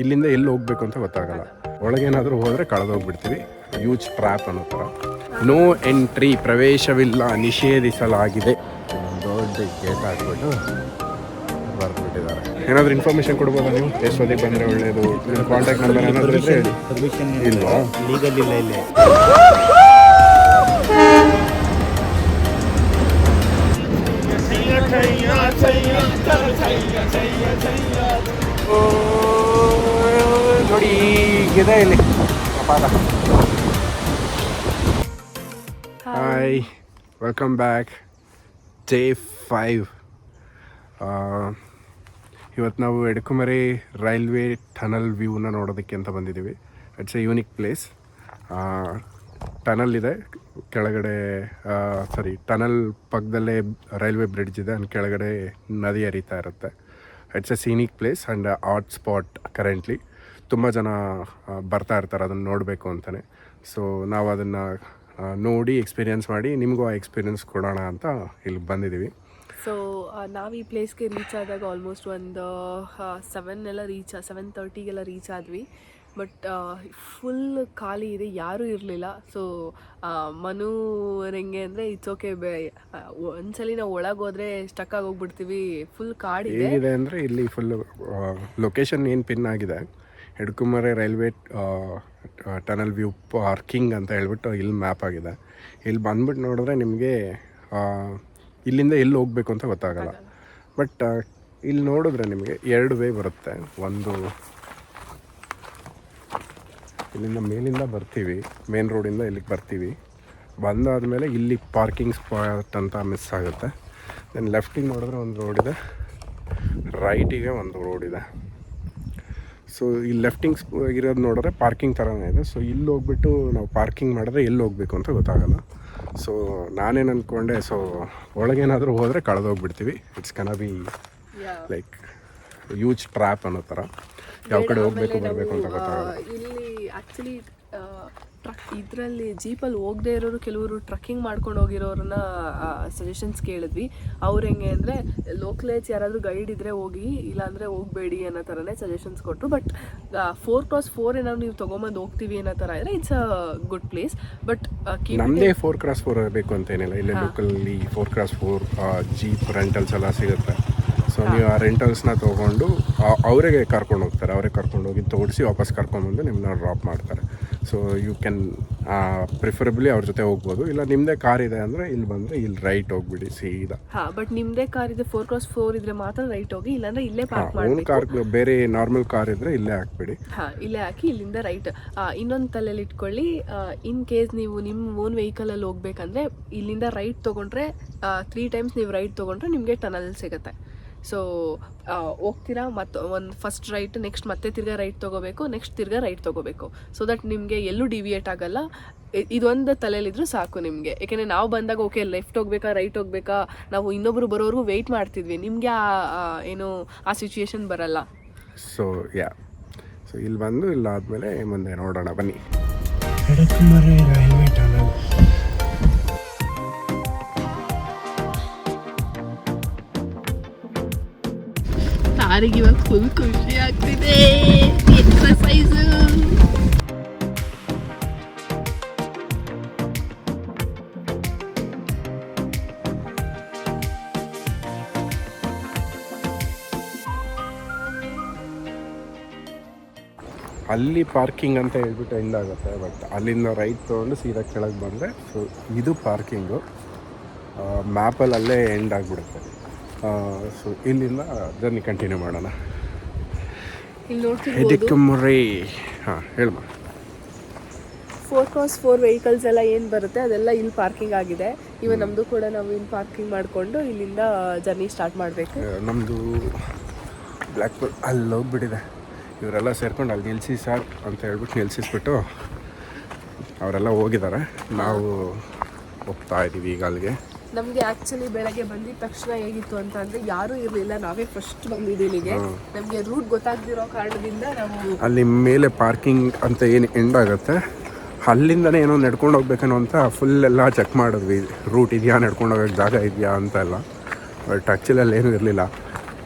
ಇಲ್ಲಿಂದ ಎಲ್ಲಿ ಹೋಗ್ಬೇಕು ಅಂತ ಗೊತ್ತಾಗಲ್ಲ. ಒಳಗೇನಾದರೂ ಹೋದರೆ ಕಳೆದೋಗ್ಬಿಡ್ತೀವಿ. ಯೂಜ್ ಟ್ರ್ಯಾಪ್ ಅನ್ನೋ ಥರ. ನೋ ಎಂಟ್ರಿ, ಪ್ರವೇಶವಿಲ್ಲ, ನಿಷೇಧಿಸಲಾಗಿದೆ. ದೊಡ್ಡ ಗೇಟ್ ಹಾಕ್ಬಿಟ್ಟು ಬರ್ಬಿಟ್ಟಿದ್ದಾರೆ. ಏನಾದರೂ ಇನ್ಫಾರ್ಮೇಷನ್ ಕೊಡ್ಬೋದಾ ನೀವು? ಎಷ್ಟೊತ್ತಿಗೆ ಬಂದರೆ ಒಳ್ಳೆಯದು? ಕಾಂಟ್ಯಾಕ್ಟ್ ನಂಬರ್ ಏನಾದರೂ ಇದ್ದರೆ ಇಲ್ವಾ? ಲೀಗಲ್ ಇಲ್ಲ ಇಲ್ಲಿ. ನೋಡಿ ಈಗಿದೆ ಇಲ್ಲಿ ಅಪಾರ. Hi, welcome back. ಡೇ 5. ಇವತ್ತು ನಾವು ಎಡಕುಮರೆ ರೈಲ್ವೆ ಟನಲ್ ವ್ಯೂನ ನೋಡೋದಕ್ಕೆ ಅಂತ ಬಂದಿದ್ದೀವಿ. It's A unique place. Tunnel ಇದೆ ಕೆಳಗಡೆ, ಟನಲ್ ಪಕ್ಕದಲ್ಲೇ ರೈಲ್ವೆ ಬ್ರಿಡ್ಜ್ ಇದೆ, ಅಲ್ಲಿ ಕೆಳಗಡೆ ನದಿ ಹರಿತಾ ಇರುತ್ತೆ. It's A scenic place and art spot. Currently ತುಂಬ ಜನ ಬರ್ತಾ ಇರ್ತಾರೆ ಅದನ್ನು ನೋಡಬೇಕು ಅಂತಲೇ. ಸೊ ನಾವು ಅದನ್ನು ನೋಡಿ ಎಕ್ಸ್ಪೀರಿಯೆನ್ಸ್ ಮಾಡಿ ನಿಮಗೂ ಆ ಎಕ್ಸ್ಪೀರಿಯೆನ್ಸ್ ಕೊಡೋಣ ಅಂತ ಇಲ್ಲಿ ಬಂದಿದ್ದೀವಿ. ಸೊ ನಾವು ಈ ಪ್ಲೇಸ್ಗೆ ರೀಚ್ ಆದಾಗ ಆಲ್ಮೋಸ್ಟ್ ಒಂದು 7:30 ರೀಚ್ ಆದ್ವಿ. ಬಟ್ ಫುಲ್ ಖಾಲಿ ಇದೆ, ಯಾರೂ ಇರಲಿಲ್ಲ. ಸೊ ಮನು ಹೆಂಗೆ ಅಂದರೆ ಇಟ್ಸ್ ಓಕೆ, ಒಂದ್ಸಲಿ ನಾವು ಒಳಗೆ ಹೋದರೆ ಸ್ಟಕ್ ಆಗೋಗ್ಬಿಡ್ತೀವಿ. ಫುಲ್ ಕಾಡಿದೆ. ಹೇಗಿದೆ ಅಂದರೆ ಇಲ್ಲಿ ಫುಲ್ ಲೊಕೇಶನ್ ಏನು ಪಿನ್ ಆಗಿದೆ, ಎಡಕುಮರೆ ರೈಲ್ವೆ ಟನಲ್ ವ್ಯೂ ಪಾರ್ಕಿಂಗ್ ಅಂತ ಹೇಳ್ಬಿಟ್ಟು ಇಲ್ಲಿ ಮ್ಯಾಪ್ ಆಗಿದೆ. ಇಲ್ಲಿ ಬಂದ್ಬಿಟ್ಟು ನೋಡಿದ್ರೆ ನಿಮಗೆ ಇಲ್ಲಿಂದ ಎಲ್ಲಿ ಹೋಗಬೇಕು ಅಂತ ಗೊತ್ತಾಗಲ್ಲ. ಬಟ್ ಇಲ್ಲಿ ನೋಡಿದ್ರೆ ನಿಮಗೆ 2 ವೇ ಬರುತ್ತೆ. ಒಂದು ಇಲ್ಲಿಂದ ಮೇಲಿಂದ ಬರ್ತೀವಿ, ಮೇನ್ ರೋಡಿಂದ ಇಲ್ಲಿಗೆ ಬರ್ತೀವಿ. ಬಂದಾದಮೇಲೆ ಇಲ್ಲಿ ಪಾರ್ಕಿಂಗ್ ಸ್ಪಾಟ್ ಅಂತ ಮಿಸ್ ಆಗುತ್ತೆ. ದೆನ್ ಲೆಫ್ಟಿಗೆ ನೋಡಿದ್ರೆ ಒಂದು ರೋಡ್ ಇದೆ, ರೈಟಿಗೆ ಒಂದು ರೋಡ್ ಇದೆ. ಸೊ ಈ ಲೆಫ್ಟಿಂಗ್ ಇರೋದು ನೋಡಿದ್ರೆ ಪಾರ್ಕಿಂಗ್ ಥರನೇ ಇದೆ. ಸೊ ಇಲ್ಲಿ ಹೋಗ್ಬಿಟ್ಟು ನಾವು ಪಾರ್ಕಿಂಗ್ ಮಾಡಿದ್ರೆ ಎಲ್ಲಿ ಹೋಗಬೇಕು ಅಂತ ಗೊತ್ತಾಗಲ್ಲ. ಸೊ ನಾನೇನು ಅಂದ್ಕೊಂಡೆ, ಸೊ ಒಳಗೇನಾದರೂ ಹೋದರೆ ಕಳೆದೋಗ್ಬಿಡ್ತೀವಿ. It's Kannada be like use trap ಅನ್ನೋ ಥರ. ಯಾವ ಕಡೆ ಹೋಗಬೇಕು ಬರಬೇಕು ಅಂತ ಗೊತ್ತಾಗಲ್ಲ. ಇಲ್ಲಿ ಆ್ಯಕ್ಚುಲಿ ಇದರಲ್ಲಿ ಜೀಪಲ್ಲಿ ಹೋಗದೆ ಇರೋರು ಕೆಲವರು ಟ್ರಕ್ಕಿಂಗ್ ಮಾಡ್ಕೊಂಡು ಹೋಗಿರೋರನ್ನ ಸಜೆಷನ್ಸ್ ಕೇಳಿದ್ವಿ. ಅವ್ರು ಹೆಂಗೆ ಅಂದರೆ ಲೋಕಲೇಜ್ ಯಾರಾದರೂ ಗೈಡ್ ಇದ್ದರೆ ಹೋಗಿ, ಇಲ್ಲಾಂದರೆ ಹೋಗಬೇಡಿ ಅನ್ನೋ ಥರನೇ ಸಜೆಷನ್ಸ್ ಕೊಟ್ಟರು. ಬಟ್ 4x4 ಏನಾದ್ರು ನೀವು ತೊಗೊಂಬಂದು ಹೋಗ್ತೀವಿ ಅನ್ನೋ ಥರ ಇದ್ದರೆ it's a good place. But ನಮ್ಮದೇ 4x4 ಬೇಕು ಅಂತೇನಿಲ್ಲ. ಇಲ್ಲಿ ಲೋಕಲ್ಲಿ 4x4 ಜೀಪ್ ರೆಂಟಲ್ಸ್ ಎಲ್ಲ ಸಿಗುತ್ತೆ. ಸೊ ನೀವು ಆ ರೆಂಟಲ್ಸ್ನ ತೊಗೊಂಡು ಅವರಿಗೆ ಕರ್ಕೊಂಡು ಹೋಗ್ತಾರೆ. ಅವರೇ ಕರ್ಕೊಂಡು ಹೋಗಿ ತೋರಿಸಿ ವಾಪಸ್ ಕರ್ಕೊಂಡ್ಬಂದು ನಿಮ್ಮನ್ನ ಡ್ರಾಪ್ ಮಾಡ್ತಾರೆ. ಸೊ ಯು ಕ್ಯಾನ್ ಪ್ರಿಫರಬಲಿ ಅವ್ರ ಜೊತೆ ಹೋಗ್ಬೋದು. ಇಲ್ಲ ನಿಮ್ಮದೇ ಕಾರ್ ಇದೆ ಅಂದರೆ ಇಲ್ಲಿ ಬಂದರೆ ಇಲ್ಲಿ ರೈಟ್ ಹೋಗ್ಬಿಡಿ ಸೀದಾ. ಬಟ್ ನಿಮ್ಮದೇ ಕಾರ್ ಇದೆ 4x4 ಇದ್ರೆ ಮಾತ್ರ ರೈಟ್ ಹೋಗಿ, ಇಲ್ಲಾಂದ್ರೆ ಇಲ್ಲೇ ಪಾರ್ಕ್ ಮಾಡಿ. ಕಾರ್ ಬೇರೆ ನಾರ್ಮಲ್ ಕಾರ್ ಇದ್ರೆ ಇಲ್ಲೇ ಹಾಕ್ಬಿಡಿ. ಇಲ್ಲೇ ಹಾಕಿ ಇಲ್ಲಿಂದ ರೈಟ್. ಇನ್ನೊಂದು ತಲೆಯಲ್ಲಿ ಇಟ್ಕೊಳ್ಳಿ, ಇನ್ ಕೇಸ್ ನೀವು ನಿಮ್ಮ ಓನ್ ವೆಹಿಕಲಲ್ಲಿ ಹೋಗ್ಬೇಕಂದ್ರೆ ಇಲ್ಲಿಂದ ರೈಟ್ ತೊಗೊಂಡ್ರೆ 3 ಟೈಮ್ಸ್ ನೀವು ರೈಟ್ ತೊಗೊಂಡ್ರೆ ನಿಮಗೆ ಟನಲ್ ಸಿಗುತ್ತೆ. ಸೊ ಹೋಗ್ತೀರಾ, ಮತ್ತು ಒಂದು ಫಸ್ಟ್ ರೈಟ್, ನೆಕ್ಸ್ಟ್ ಮತ್ತೆ ತಿರ್ಗಾ ರೈಟ್ ತೊಗೋಬೇಕು, ನೆಕ್ಸ್ಟ್ ತಿರ್ಗಾ ರೈಟ್ ತೊಗೋಬೇಕು. ಸೊ ದಟ್ ನಿಮಗೆ ಎಲ್ಲೂ ಡಿವಿಯೇಟ್ ಆಗಲ್ಲ. ಇದೊಂದು ತಲೆಯಲ್ಲಿದ್ರೂ ಸಾಕು ನಿಮಗೆ. ಯಾಕೆಂದರೆ ನಾವು ಬಂದಾಗ ಓಕೆ ಲೆಫ್ಟ್ ಹೋಗ್ಬೇಕಾ ರೈಟ್ ಹೋಗ್ಬೇಕಾ, ನಾವು ಇನ್ನೊಬ್ಬರು ಬರೋವರೆಗೂ ವೆಯ್ಟ್ ಮಾಡ್ತಿದ್ವಿ. ನಿಮಗೆ ಏನು ಆ ಸಿಚುಯೇಷನ್ ಬರಲ್ಲ. ಸೊ ಸೊ ಇಲ್ಲಿ ಬಂದು ಇಲ್ಲಾದಮೇಲೆ ಮುಂದೆ ನೋಡೋಣ ಬನ್ನಿ. ಎಡಕುಮರೆ ರೈಲ್ವೆ ಟನಲ್. ಯಾರಿಗೆ ಇವಾಗ ಫುಲ್ ಖುಷಿ ಆಗ್ತಿದೆ. ಎಕ್ಸರ್ಸೈಸ್ ಅಲ್ಲಿ ಪಾರ್ಕಿಂಗ್ ಅಂತ ಹೇಳ್ಬಿಟ್ಟು ಎಂಡ್ ಆಗುತ್ತೆ. ಬಟ್ ಅಲ್ಲಿಂದ ರೈಟ್ ತೊಗೊಂಡು ಸೀದಾ ಕೆಳಗೆ ಬಂದರೆ ಸೊ ಇದು ಪಾರ್ಕಿಂಗು. ಮ್ಯಾಪಲ್ಲಿ ಅಲ್ಲೇ ಎಂಡ್ ಆಗಿಬಿಡುತ್ತೆ. ಸೊ ಇಲ್ಲಿಂದ ಜರ್ನಿ ಕಂಟಿನ್ಯೂ ಮಾಡೋಣ. ಎಡಕುಮರೆ ಹೇಳಮ್ಮ. 4x4 ವೆಹಿಕಲ್ಸ್ ಎಲ್ಲ ಏನು ಬರುತ್ತೆ ಅದೆಲ್ಲ ಇಲ್ಲಿ ಪಾರ್ಕಿಂಗ್ ಆಗಿದೆ. ಇವಾಗ ನಮ್ಮದು ಕೂಡ ನಾವು ಇಲ್ಲಿ ಪಾರ್ಕಿಂಗ್ ಮಾಡಿಕೊಂಡು ಇಲ್ಲಿಂದ ಜರ್ನಿ ಸ್ಟಾರ್ಟ್ ಮಾಡಬೇಕು. ನಮ್ಮದು ಬ್ಲ್ಯಾಕ್ ಬುಲ್ ಅಲ್ಲಿ ಹೋಗ್ಬಿಟ್ಟಿದೆ. ಇವರೆಲ್ಲ ಸೇರ್ಕೊಂಡು ಅಲ್ಲಿ ನಿಲ್ಲಿಸಿ ಸರ್ ಅಂತ ಹೇಳ್ಬಿಟ್ಟು ನಿಲ್ಲಿಸಿಸ್ಬಿಟ್ಟು ಅವರೆಲ್ಲ ಹೋಗಿದ್ದಾರೆ. ನಾವು ಹೋಗ್ತಾ ಇದ್ದೀವಿ ಈಗ ಅಲ್ಲಿಗೆ. ನಮಗೆ ಆ್ಯಕ್ಚುಲಿ ಬೆಳಗ್ಗೆ ಬಂದಿದ ತಕ್ಷಣ ಹೇಗಿತ್ತು ಅಂತ ಅಂದರೆ ಯಾರೂ ಇರಲಿಲ್ಲ, ನಾವೇ ಫಸ್ಟ್ ಬಂದಿದ್ದು ಇಲ್ಲಿಗೆ. ನಮಗೆ ರೂಟ್ ಗೊತ್ತಾಗ್ದಿರೋ ಕಾರಣದಿಂದ ನಾವು ಅಲ್ಲಿ ಮೇಲೆ ಪಾರ್ಕಿಂಗ್ ಅಂತ ಏನು ಎಂಡ್ ಆಗುತ್ತೆ ಅಲ್ಲಿಂದನೇ ಏನೋ ನಡ್ಕೊಂಡು ಹೋಗ್ಬೇಕನ್ನೋ ಅಂತ ಫುಲ್ ಎಲ್ಲ ಚೆಕ್ ಮಾಡಿದ್ವಿ. ರೂಟ್ ಇದೆಯಾ, ನಡ್ಕೊಂಡು ಹೋಗೋಕ್ಕೆ ಜಾಗ ಇದೆಯಾ ಅಂತ ಎಲ್ಲ. ಬಟ್ ಆ್ಯಕ್ಚುಲಿ ಅಲ್ಲಿ ಏನೂ ಇರಲಿಲ್ಲ.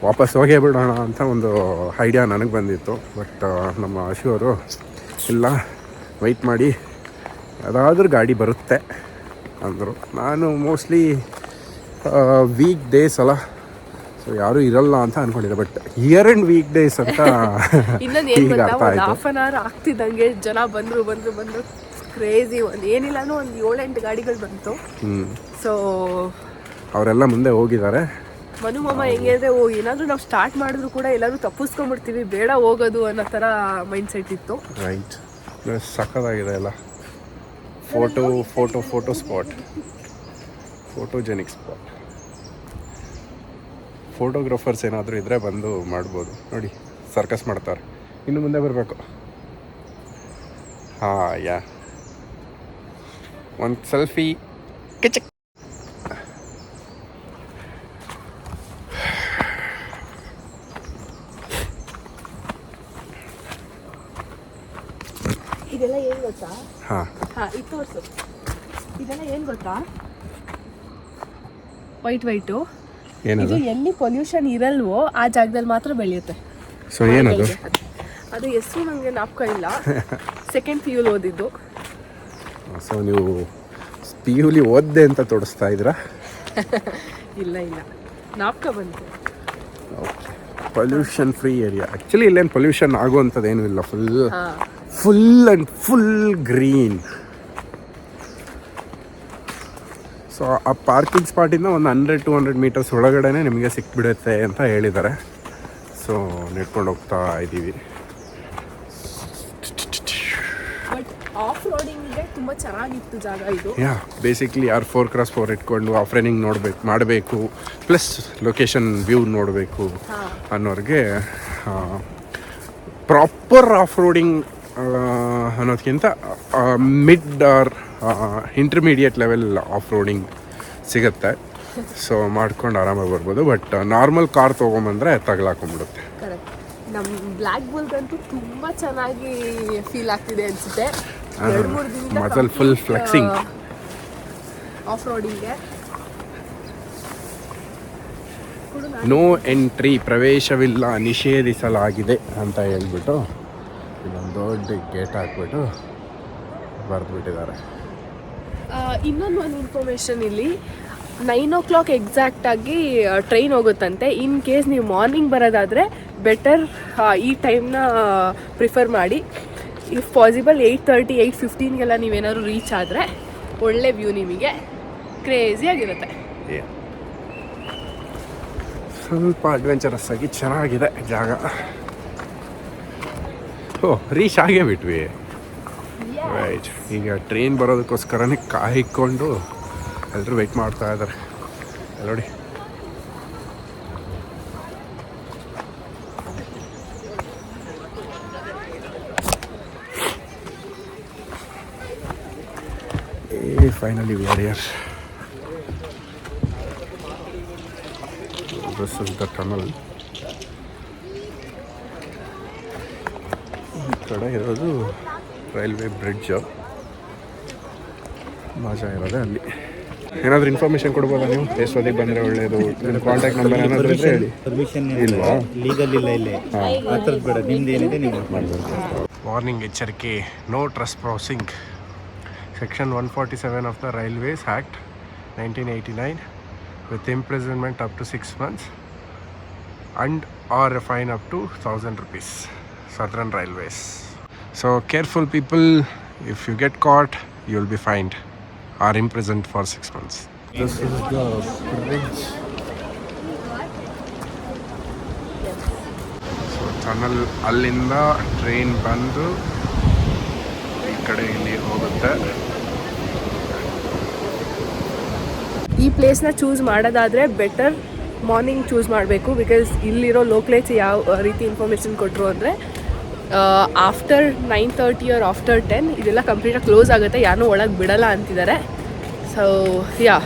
ವಾಪಸ್ ಹೋಗೇ ಬಿಡೋಣ ಅಂತ ಒಂದು ಐಡಿಯಾ ನನಗೆ ಬಂದಿತ್ತು. ಬಟ್ ನಮ್ಮ ಅಶುವರು ಇಲ್ಲ ವೆಯ್ಟ್ ಮಾಡಿ ಯಾವುದಾದ್ರೂ ಗಾಡಿ ಬರುತ್ತೆ ಅಂದರು. ನಾನು ಮೋಸ್ಟ್ಲಿ ವೀಕ್ ಡೇಸ್ ಅಲ್ಲ, ಸೊ ಯಾರೂ ಇರಲ್ಲ ಅಂತ ಅಂದ್ಕೊಂಡಿದ್ದೆ. But year and week days ಅಂತ ಇನ್ನೊಂದು ಏನು ಈಗ ಗೊತ್ತಾ, ಅರ್ಥ ಒಂದು ಆಯಿತು. ಹಾಫ್ ಆನ್ ಅವರ್ ಆಗ್ತಿದ್ದಂಗೆ ಜನ ಬಂದರು ಕ್ರೇಜಿ. ಒಂದು ಏನಿಲ್ಲ ಒಂದು 7-8 ಗಾಡಿಗಳು ಬಂತು. ಸೊ ಅವರೆಲ್ಲ ಮುಂದೆ ಹೋಗಿದ್ದಾರೆ. ಮನು ಮಾಮ ಹೆಂಗೆ ಅಂದರೆ ಏನಾದರೂ ನಾವು ಸ್ಟಾರ್ಟ್ ಮಾಡಿದ್ರು ಕೂಡ ಎಲ್ಲರೂ ತಪ್ಪಿಸ್ಕೊಂಡ್ಬಿಡ್ತೀವಿ, ಬೇಡ ಹೋಗೋದು ಅನ್ನೋ ಥರ ಮೈಂಡ್ ಸೆಟ್ ಇತ್ತು. ರೈಟ್, ಸಕ್ಕತ್ತಾಗಿದೆ ಎಲ್ಲ. Photo spot, photogenic spot. Photographers ಏನಾದರೂ ಇದ್ದರೆ ಬಂದು ಮಾಡ್ಬೋದು. ನೋಡಿ ಸರ್ಕಸ್ ಮಾಡ್ತಾರೆ. ಇನ್ನು ಮುಂದೆ ಬರಬೇಕು. ಹಾಂ, ಯಾ ಒಂದು ಸೆಲ್ಫಿ ಕಿಚಕ್. ಇದೆಲ್ಲ ಏನು ಗೊತ್ತಾ? ಹಾಂ, ಇದು ತೋರಿಸು. ಇದೆಲ್ಲ ಏನು ಗೊತ್ತಾ? ವೈಟು ಏನದು? ಇದು ಎಲ್ಲಿ ಪೊಲ್ಯೂಷನ್ ಇರಲ್ವೋ ಆ ಜಾಗದಲ್ಲಿ ಮಾತ್ರ ಬೆಳೆಯುತ್ತೆ. ಸೊ ಏನದು? ಅದು ಹೆಸರು ನನಗೆ ಜ್ಞಾಪಕ ಇಲ್ಲ. ಸೆಕೆಂಡ್ PU ಓದಿದ್ದು. ಸೊ ನೀವು PU ಓದ್ದೆ ಅಂತ ತೋರಿಸ್ತಾ ಇದ್ದೀರಾ? ಇಲ್ಲ ಜ್ಞಾಪಕ ಬಂತು. Okay, pollution free area. Actually ಇಲ್ಲೇನು ಪೊಲ್ಯೂಷನ್ ಆಗುವಂಥದ್ದು ಏನೂ ಇಲ್ಲ. Full green. ಸೊ ಆ ಪಾರ್ಕಿಂಗ್ ಸ್ಪಾಟಿಂದ ಒಂದು 100-200 ಮೀಟರ್ಸ್ ಒಳಗಡೆ ನಿಮಗೆ ಸಿಕ್ಬಿಡುತ್ತೆ ಅಂತ ಹೇಳಿದ್ದಾರೆ. ಸೊ ನೆಡ್ಕೊಂಡು ಹೋಗ್ತಾ ಇದ್ದೀವಿ. ಬಟ್ ಆಫ್ ರೋಡಿಂಗಿಗೆ ತುಂಬ ಚೆನ್ನಾಗಿತ್ತು ಜಾಗ ಇದು. ಯಾ, ಬೇಸಿಕ್ಲಿ ಯಾರು 4x4 ಇಟ್ಕೊಂಡು ಆಫ್ ರನ್ನಿಂಗ್ ಮಾಡಬೇಕು ಪ್ಲಸ್ ಲೊಕೇಶನ್ ವ್ಯೂ ನೋಡಬೇಕು ಅನ್ನೋರಿಗೆ ಪ್ರಾಪರ್ ಆಫ್ ರೋಡಿಂಗ್ ಅನ್ನೋದಕ್ಕಿಂತ mid or intermediate level off roading ಸಿಗುತ್ತೆ. ಸೊ ಮಾಡ್ಕೊಂಡು ಆರಾಮಾಗಿ ಬರ್ಬೋದು. ಬಟ್ ನಾರ್ಮಲ್ ಕಾರ್ ತೊಗೊಂಬಂದರೆ ತಗಲಾಕೊಂಡ್ಬಿಡುತ್ತೆ. ಕರೆಕ್ಟ್. ನಮ್ಮ ಬ್ಲ್ಯಾಕ್ ಬುಲ್ಗಂತೂ ತುಂಬ ಚೆನ್ನಾಗಿ ಫೀಲ್ ಆಗ್ತಿದೆ ಅನಿಸುತ್ತೆ. 2-3 ದಿನದಿಂದ ಮಸಲ್ ಫುಲ್ ಫ್ಲೆಕ್ಸಿಂಗ್. ಆಫ್ ರೋಡಿಂಗ್ಗೆ ನೋ ಎಂಟ್ರಿ, ಪ್ರವೇಶವಿಲ್ಲ, ನಿಷೇಧಿಸಲಾಗಿದೆ ಅಂತ ಹೇಳ್ಬಿಟ್ಟು ಇದೊಂದು ದೊಡ್ಡ ಗೇಟ್ ಹಾಕ್ಬಿಟ್ಟು ಬರೆದ್ಬಿಟ್ಟಿದ್ದಾರೆ. ಇನ್ನೊಂದು ಇನ್ಫಾರ್ಮೇಷನ್ ಇಲ್ಲಿ 9 o'clock ಎಕ್ಸಾಕ್ಟಾಗಿ ಟ್ರೈನ್ ಹೋಗುತ್ತಂತೆ. ಇನ್ ಕೇಸ್ ನೀವು ಮಾರ್ನಿಂಗ್ ಬರೋದಾದರೆ ಬೆಟರ್ ಈ ಟೈಮ್ನ ಪ್ರಿಫರ್ ಮಾಡಿ. ಇಫ್ ಪಾಸಿಬಲ್ 8:30, 8:15ಗೆಲ್ಲ ನೀವೇನಾದ್ರು ರೀಚ್ ಆದರೆ ಒಳ್ಳೆ ವ್ಯೂ ನಿಮಗೆ ಕ್ರೇಜಿಯಾಗಿರುತ್ತೆ. ಸ್ವಲ್ಪ ಅಡ್ವೆಂಚರಸ್ ಆಗಿ ಚೆನ್ನಾಗಿದೆ ಜಾಗ. ರೀಚ್ ಆಗೇ ಬಿಟ್ವಿ. ರೈಟ್, ಈಗ ಟ್ರೈನ್ ಬರೋದಕ್ಕೋಸ್ಕರನೇ ಕಾಯ್ಕೊಂಡು ಎಲ್ಲರೂ ವೆಯ್ಟ್ ಮಾಡ್ತಾ ಇದ್ದಾರೆ. ನೋಡಿ finally we are here. This is the tunnel. ಈ ಕಡೆ ಇರೋದು ರೈಲ್ವೆ ಬ್ರಿಡ್ಜು. ಮಜಾ ಇರೋದೆ ಅಲ್ಲಿ. ಏನಾದರೂ ಇನ್ಫಾರ್ಮೇಷನ್ ಕೊಡ್ಬೋದಾ ನೀವು? ಎಷ್ಟೊತ್ತಿಗೆ ಬಂದರೆ ಒಳ್ಳೆಯದು? ನಿಮ್ಮ ಕಾಂಟ್ಯಾಕ್ಟ್ ನಂಬರ್ ಏನಾದರೂ ಇದ್ದರೆ ಹೇಳಿ. ಪರ್ಮಿಷನ್ ಇಲ್ವಾ? ಲೀಗಲ್ ಇಲ್ಲ ಇಲ್ಲಿ. ಆ ಥರದ್ದು ಬೇಡ, ನಿಮ್ದು ಏನಿದೆ ನೀವು ಮಾಡ್ಬೋದು. ವಾರ್ನಿಂಗ್ ಎಚ್ಚರಿಕೆ, ನೋ ಟ್ರೆಸ್ crossing. Section 147 of the railways act 1989 with imprisonment up to 6 months and or a fine up to 1,000 rupees. Southern Railways. So careful people, if you get caught, you will be fined or imprisoned for 6 months. This is the bridge. So tunnel ಅಲ್ಲಿಂದ train ಬಂದು ಈ ಕಡೆ ಇಲ್ಲಿ ಹೋಗುತ್ತೆ. ಈ ಪ್ಲೇಸ್ನ choose ಮಾಡೋದಾದರೆ better morning choose ಮಾಡಬೇಕು. Because ಇಲ್ಲಿರೋ ಲೋಕಲೇಜ್ ಯಾವ ರೀತಿ ಇನ್ಫಾರ್ಮೇಷನ್ ಕೊಟ್ಟರು ಅಂದರೆ ಆಫ್ಟರ್ 9:30 or ಆಫ್ಟರ್ 10 ಇದೆಲ್ಲ ಕಂಪ್ಲೀಟಾಗಿ ಕ್ಲೋಸ್ ಆಗುತ್ತೆ, ಯಾರೂ ಒಳಗೆ ಬಿಡಲ್ಲ ಅಂತಿದ್ದಾರೆ. So yeah,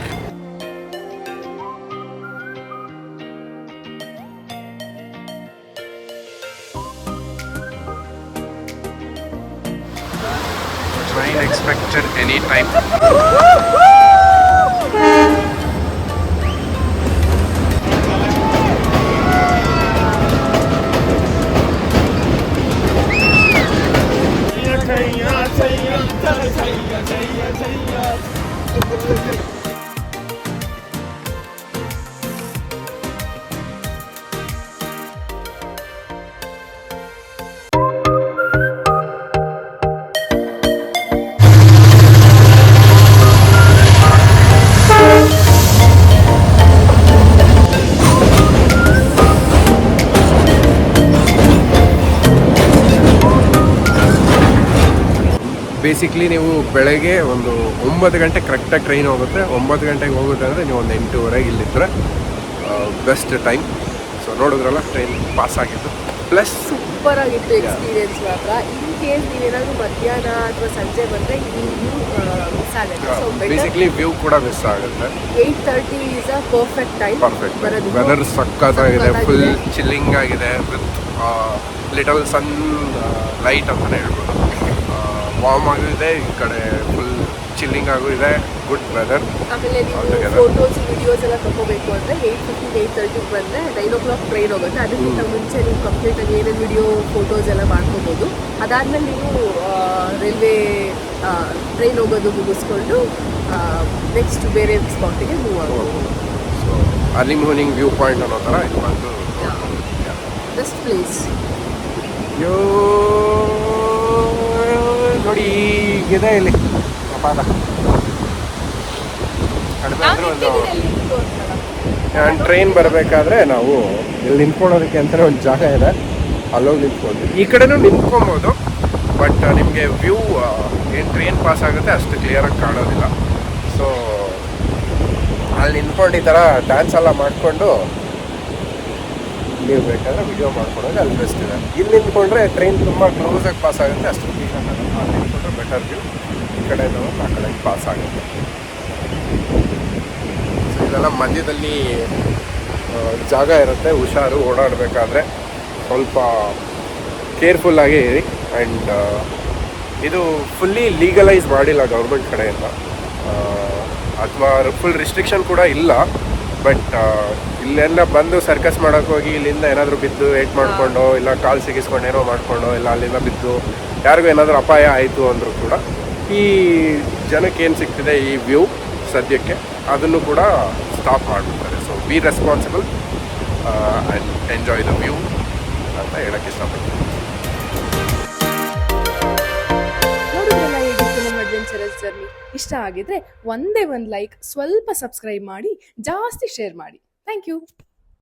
train expected any time. Basically ನೀವು ಬೆಳಗ್ಗೆ ಒಂದು 9 ಗಂಟೆ ಕರೆಕ್ಟಾಗಿ ಟ್ರೈನ್ ಹೋಗುತ್ತೆ. 9 ಗಂಟೆಗೆ ಹೋಗುತ್ತೆ ಅಂದರೆ ನೀವು ಒಂದು 8:30 ಇಲ್ಲಿದ್ದರೆ ಬೆಸ್ಟ್ ಟೈಮ್. ಸೊ ನೋಡಿದ್ರಲ್ಲ ಟ್ರೈನ್ ಪಾಸ್ ಆಗಿತ್ತು. ಪ್ಲಸ್ ಸೂಪರ್ ಆಗಿತ್ತು ಎಕ್ಸ್ಪೀರಿಯನ್ಸ್ ಮಾತ್ರ. ಇನ್ ಕೇಸ್ ನೀವೇನಾದರೂ ಮಧ್ಯಾಹ್ನ ಅಥವಾ ಸಂಜೆ ಬಂದರೆ ಈ ವ್ಯೂ ಮಿಸ್ ಆಗುತ್ತೆ. ಸೊ ಬೇಸಿಕ್ಲಿ ವ್ಯೂ ಕೂಡ ಮಿಸ್ ಆಗುತ್ತೆ. 8:30 is a perfect time. Perfect weather ಸಕ್ಕತ್ತಾಗಿದೆ, ಫುಲ್ ಚಿಲ್ಲಿಂಗ್ ಆಗಿದೆ ವಿತ್ ಲಿಟಲ್ ಸನ್ ಲೈಟ್ ಅಂತಲೇ ಹೇಳ್ಬೋದು. ವಾರ್ಮ್ ಆಗಿದೆ, ಈ ಕಡೆ ಫುಲ್ ಚಿಲ್ಲಿಂಗ್ ಆಗೂ ಇದೆ, ಗುಡ್ ವೆದರ್. ಆಮೇಲೆ ನೀವು ಫೋಟೋಸ್ ವಿಡಿಯೋಸ್ ಎಲ್ಲ ತಗೋಬೇಕು ಅಂದರೆ 8:15 8:30 ಬಂದರೆ 9 o'clock ಟ್ರೈನ್ ಹೋಗುತ್ತೆ. ಅದಕ್ಕಿಂತ ಮುಂಚೆ ನೀವು ಕಂಪ್ಲೀಟಾಗಿ ಏನೇನು ವಿಡಿಯೋ ಫೋಟೋಸ್ ಎಲ್ಲ ಮಾಡ್ಕೋಬೋದು. ಅದಾದಮೇಲೆ ನೀವು ರೈಲ್ವೆ ಟ್ರೈನ್ ಹೋಗೋದು ಮುಗಿಸ್ಕೊಂಡು ನೆಕ್ಸ್ಟ್ ಬೇರೆ ಸ್ಪಾಟಿಗೆ ಮೂವ್ ಆಗ್ಬೋದು. So early morning view point ಅನ್ನೋ ಥರ ಇದು ಬಂದು ಬೆಸ್ಟ್ ಪ್ಲೇಸ್. ಯೋ ನೋಡಿ ಈಗಿದೆ ಇಲ್ಲಿ ಪ್ರಪಾತ. ಕಡಿಮೆ ಅಂದರೆ ಒಂದು ಟ್ರೈನ್ ಬರಬೇಕಾದ್ರೆ ನಾವು ಇಲ್ಲಿ ನಿಂತ್ಕೊಳ್ಳೋದಕ್ಕೆ ಅಂತಲೇ ಒಂದು ಜಾಗ ಇದೆ, ಅಲ್ಲೋಗಿ ನಿಂತ್ಕೊಂಡು ಈ ಕಡೆನೂ ನಿಂತ್ಕೊಬೋದು. ಬಟ್ ನಿಮಗೆ ವ್ಯೂ ಏನು ಟ್ರೈನ್ ಪಾಸ್ ಆಗುತ್ತೆ ಅಷ್ಟು ಕ್ಲಿಯರಾಗಿ ಕಾಣೋದಿಲ್ಲ. ಸೊ ಅಲ್ಲಿ ನಿಂತ್ಕೊಂಡು ಈ ಥರ ಡ್ಯಾನ್ಸ್ ಎಲ್ಲ ಮಾಡಿಕೊಂಡು ನೀವು ಬೇಕಾದ್ರೆ ವಿಡಿಯೋ ಮಾಡ್ಕೊಂಡಾಗ ಅಲ್ಲಿ ಬೆಸ್ಟ್ ಇದೆ. ಇಲ್ಲಿ ನಿಂತ್ಕೊಂಡ್ರೆ ಟ್ರೈನ್ ತುಂಬ ಕ್ಲೋಸಾಗಿ ಪಾಸ್ ಆಗುತ್ತೆ, ಅಷ್ಟು ಕ್ಲೀನಾಗಿ ಆಗುತ್ತೆ. ಅಲ್ಲಿ ನಿಂತ್ಕೊಂಡ್ರೆ ಬೆಟರ್ ವ್ಯೂ. ಈ ಕಡೆ ಆ ಕಡೆಗೆ ಪಾಸ್ ಆಗುತ್ತೆ. ಸೊ ಇದೆಲ್ಲ ಮಧ್ಯದಲ್ಲಿ ಜಾಗ ಇರುತ್ತೆ, ಹುಷಾರು ಓಡಾಡಬೇಕಾದ್ರೆ ಸ್ವಲ್ಪ ಕೇರ್ಫುಲ್ಲಾಗಿ ಇರಿ. ಆ್ಯಂಡ್ ಇದು ಫುಲ್ಲಿ ಲೀಗಲೈಸ್ ಮಾಡಿಲ್ಲ ಗೌರ್ಮೆಂಟ್ ಕಡೆಯಿಂದ, ಅಥವಾ ಫುಲ್ ರಿಸ್ಟ್ರಿಕ್ಷನ್ ಕೂಡ ಇಲ್ಲ. ಬಟ್ ಇಲ್ಲೆಲ್ಲ ಬಂದು ಸರ್ಕಸ್ ಮಾಡೋಕ್ಕೆ ಹೋಗಿ ಇಲ್ಲಿಂದ ಏನಾದರೂ ಬಿದ್ದು ಏಟ್ ಮಾಡಿಕೊಂಡು ಇಲ್ಲ ಕಾಲು ಸಿಗಿಸ್ಕೊಂಡು ಏನೋ ಮಾಡಿಕೊಂಡು ಇಲ್ಲ ಅಲ್ಲಿಂದ ಬಿದ್ದು ಯಾರಿಗೂ ಏನಾದರೂ ಅಪಾಯ ಆಯಿತು ಅಂದರೂ ಕೂಡ ಈ ಜನಕ್ಕೆ ಏನು ಸಿಗ್ತಿದೆ ಈ ವ್ಯೂ ಸದ್ಯಕ್ಕೆ ಅದನ್ನು ಕೂಡ ಸ್ಟಾಪ್ ಮಾಡಿಬಿಡ್ತಾರೆ. So B responsible and enjoy the view ಅಂತ ಹೇಳೋಕ್ಕೆ ಇಷ್ಟಪಡ್ತೀನಿ. ನೋಡಿದ್ರಲ್ಲ ಹೇಗಿತ್ತು ನಮ್ಮ ಅಡ್ವೆಂಚರಸ್ ಜರ್ನಿ. ಇಷ್ಟ ಆಗಿದ್ರೆ ಒಂದೇ ಒಂದು ಲೈಕ್, ಸ್ವಲ್ಪ ಸಬ್ಸ್ಕ್ರೈಬ್ ಮಾಡಿ, ಜಾಸ್ತಿ ಶೇರ್ ಮಾಡಿ. Thank you.